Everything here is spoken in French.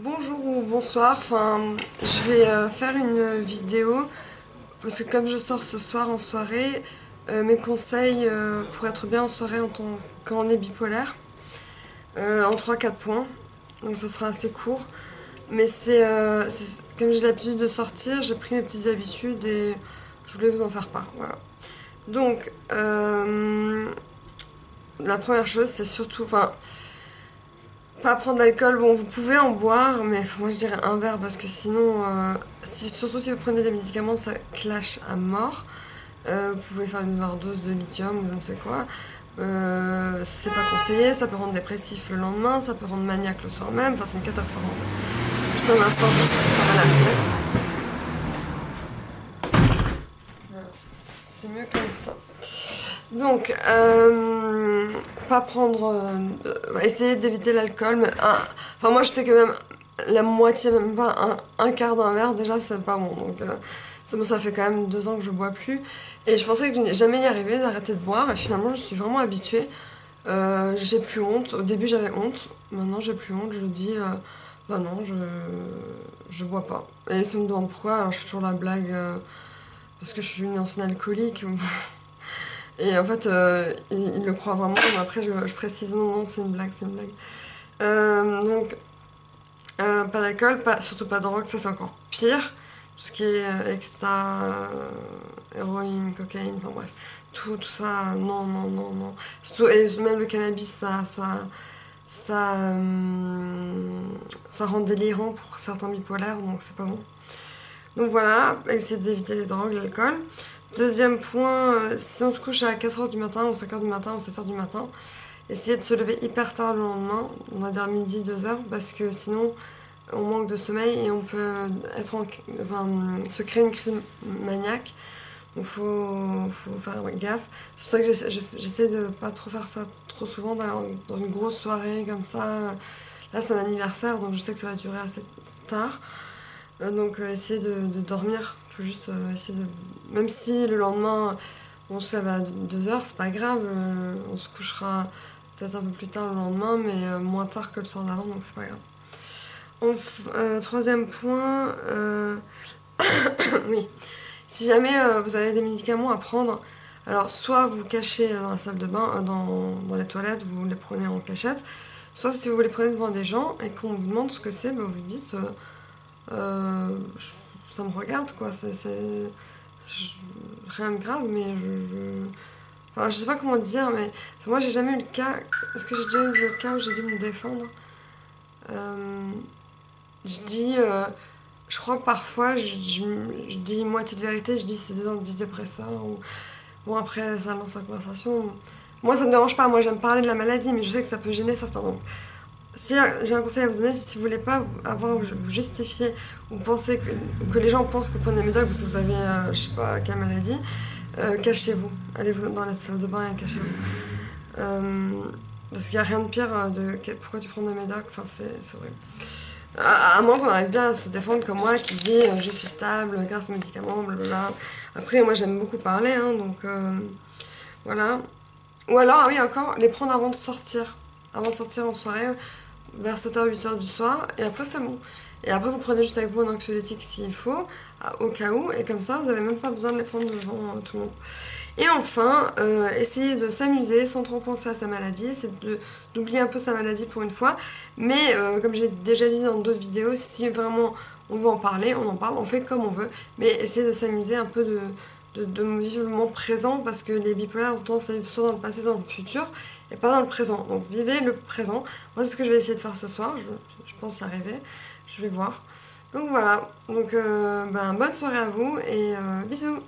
Bonjour ou bonsoir, je vais faire une vidéo parce que comme je sors ce soir en soirée, mes conseils pour être bien en soirée quand on est bipolaire, en 3-4 points, donc ce sera assez court. Mais comme j'ai l'habitude de sortir, j'ai pris mes petites habitudes et je voulais vous en faire part. Voilà. Donc, la première chose, c'est surtout, pas prendre d'alcool, bon, vous pouvez en boire, mais moi je dirais un verre parce que sinon, surtout si vous prenez des médicaments, ça clash à mort. Vous pouvez faire une overdose de lithium ou je ne sais quoi. C'est pas conseillé, ça peut rendre dépressif le lendemain, ça peut rendre maniaque le soir même, enfin c'est une catastrophe en fait. Juste un instant, juste par à la fenêtre. Voilà. C'est mieux comme ça. Donc, pas prendre. Essayer d'éviter l'alcool, mais enfin, moi je sais que même la moitié, même pas un quart d'un verre, déjà c'est pas bon. Donc, c'est bon, ça fait quand même 2 ans que je bois plus. Et je pensais que je n'allais jamais y arriver d'arrêter de boire, et finalement je suis vraiment habituée. J'ai plus honte. Au début j'avais honte, maintenant j'ai plus honte. Je dis, bah non, je bois pas. Et si on me demande pourquoi, alors je fais toujours la blague, parce que je suis une ancienne alcoolique. Et en fait, il le croit vraiment. Mais après, je précise, non, non, c'est une blague, c'est une blague. Donc, pas d'alcool, surtout pas de drogue, ça c'est encore pire. Tout ce qui est extra, héroïne, cocaïne, enfin bref. Tout ça, non, non, non, non. Surtout, et même le cannabis, ça, ça rend délirant pour certains bipolaires, donc c'est pas bon. Donc voilà, essayer d'éviter les drogues, l'alcool. Deuxième point, si on se couche à 4h du matin, ou 5h du matin, ou 7h du matin, essayez de se lever hyper tard le lendemain, on va dire midi, 2h, parce que sinon on manque de sommeil et on peut se créer une crise maniaque. Donc faut faire gaffe. C'est pour ça que j'essaie de pas trop faire ça trop souvent, d'aller dans une grosse soirée comme ça. Là c'est un anniversaire, donc je sais que ça va durer assez tard. Donc essayer de dormir. Faut juste essayer de. Même si le lendemain, on se lève à 2h, c'est pas grave. On se couchera peut-être un peu plus tard le lendemain, mais moins tard que le soir d'avant, donc c'est pas grave. Troisième point, oui. Si jamais vous avez des médicaments à prendre, alors soit vous cachez dans la salle de bain, dans les toilettes, vous les prenez en cachette, soit si vous les prenez devant des gens et qu'on vous demande ce que c'est, vous dites euh, ça me regarde quoi, rien de grave, mais enfin, je sais pas comment dire, mais moi j'ai jamais eu le cas. Est-ce que j'ai déjà eu le cas où j'ai dû me défendre? Euh, je dis, je crois que parfois je dis moitié de vérité, je dis c'est des antidépresseurs, ou bon, après ça lance la conversation. Moi ça me dérange pas, moi j'aime parler de la maladie, mais je sais que ça peut gêner certains. Donc si j'ai un conseil à vous donner, si vous voulez pas avoir vous justifier ou penser que les gens pensent que vous prenez des médocs parce que vous avez, je sais pas quelle maladie, cachez-vous. Allez-vous dans la salle de bain et cachez-vous. Parce qu'il n'y a rien de pire pourquoi tu prends des médocs, enfin c'est horrible. À moins qu'on arrive bien à se défendre comme moi qui dit je suis stable grâce aux médicaments, blablabla. Après, moi j'aime beaucoup parler, hein, donc voilà. Ou alors, ah oui, encore, les prendre avant de sortir. Avant de sortir en soirée, vers 7h-8h du soir, et après c'est bon. Et après vous prenez juste avec vous un anxiolytique s'il faut, au cas où, et comme ça vous n'avez même pas besoin de les prendre devant tout le monde. Et enfin, essayez de s'amuser sans trop penser à sa maladie, d'oublier un peu sa maladie pour une fois, mais comme j'ai déjà dit dans d'autres vidéos, si vraiment on veut en parler, on en parle, on fait comme on veut, mais essayez de s'amuser un peu de vivre le moment présent, parce que les bipolaires ont tendance à vivre soit dans le passé, soit dans le futur, et pas dans le présent. Donc vivez le présent. Moi, c'est ce que je vais essayer de faire ce soir. Je pense y arriver. Je vais voir. Donc voilà. Donc bonne soirée à vous et bisous.